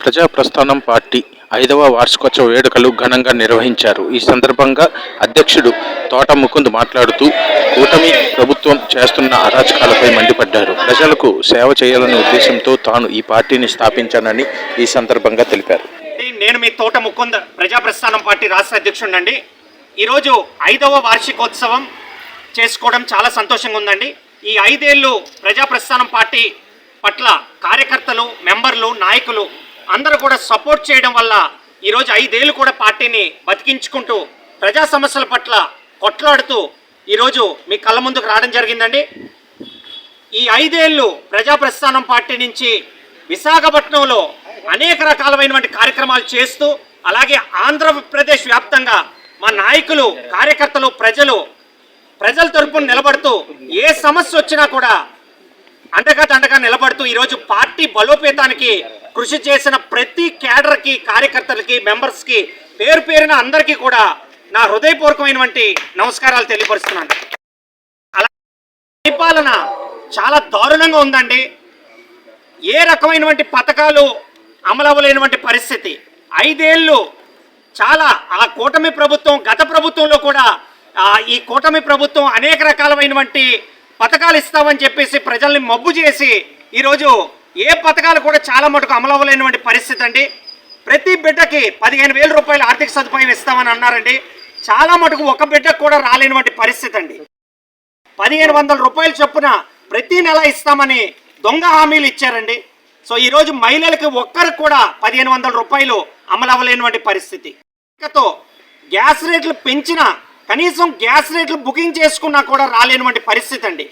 ప్రజాప్రస్థానం party 5వ వార్షికోత్సవ వేడుకలు ఘనంగా నిర్వహించారు. ఈ సందర్భంగా అధ్యక్షుడు తోట ముకుంద్ మాట్లాడుతూ కూటమి ప్రభుత్వం చేస్తున్న అరాచకాలపై మండిపడ్డారు. ప్రజలకు సేవ చేయాలనే ఉద్దేశంతో తాను ఈ పార్టీని స్థాపించానని ఈ సందర్భంగా తెలిపారు. నేను మీ తోట ముకుంద్, ప్రజాప్రస్థానం పార్టీ రాష్ట్ర అధ్యక్షుడినండి. ఈరోజు 5వ వార్షికోత్సవం చేసుకోవడం చాలా సంతోషంగా ఉందండి. ఈ 5 ఏళ్ళు ప్రజాప్రస్థానం పార్టీ పట్ల కార్యకర్తలు, మెంబర్లు, నాయకులు అందరూ కూడా సపోర్ట్ చేయడం వల్ల ఈరోజు 5 ఏళ్ళు కూడా పార్టీని బతికించుకుంటూ ప్రజా సమస్యల పట్ల కొట్లాడుతూ ఈరోజు మీ కళ్ళ ముందుకు రావడం జరిగిందండి. ఈ 5 ఏళ్ళు ప్రజాప్రస్థానం పార్టీ నుంచి విశాఖపట్నంలో అనేక రకాలైనటువంటి కార్యక్రమాలు చేస్తూ, అలాగే ఆంధ్రప్రదేశ్ వ్యాప్తంగా మా నాయకులు, కార్యకర్తలు, ప్రజల తరపున నిలబడుతూ ఏ సమస్య వచ్చినా కూడా అండగా నిలబడుతూ ఈరోజు పార్టీ బలోపేతానికి కృషి చేసిన ప్రతి క్యాడర్కి, కార్యకర్తలకి, మెంబర్స్కి పేరు పేరున అందరికీ కూడా నా హృదయపూర్వకమైనటువంటి నమస్కారాలు తెలియపరుస్తున్నాను. అలా పరిపాలన చాలా దారుణంగా ఉందండి. ఏ రకమైనటువంటి పథకాలు అమలవ్వలేనటువంటి పరిస్థితి. 5 ఏళ్ళు చాలా ఆ కూటమి ప్రభుత్వం, గత ప్రభుత్వంలో కూడా ఈ కూటమి ప్రభుత్వం అనేక రకాలైనటువంటి పథకాలు ఇస్తామని చెప్పేసి ప్రజల్ని మబ్బు చేసి ఈరోజు ఏ పథకాలు కూడా చాలా మటుకు అమలవ్వలేనటువంటి పరిస్థితి అండి. ప్రతి బిడ్డకి 15,000 రూపాయలు ఆర్థిక సదుపాయం ఇస్తామని అన్నారండి. చాలా మటుకు ఒక బిడ్డకు కూడా రాలేనటువంటి పరిస్థితి అండి. 1,500 రూపాయలు చొప్పున ప్రతి నెల ఇస్తామని దొంగ హామీలు ఇచ్చారండి. సో ఈరోజు మహిళలకు ఒక్కరికి కూడా 1,500 రూపాయలు అమలవ్వలేనటువంటి పరిస్థితి. గ్యాస్ రేట్లు పెంచినా, కనీసం గ్యాస్ రేట్లు బుకింగ్ చేసుకున్నా కూడా రాలేనటువంటి పరిస్థితి అండి.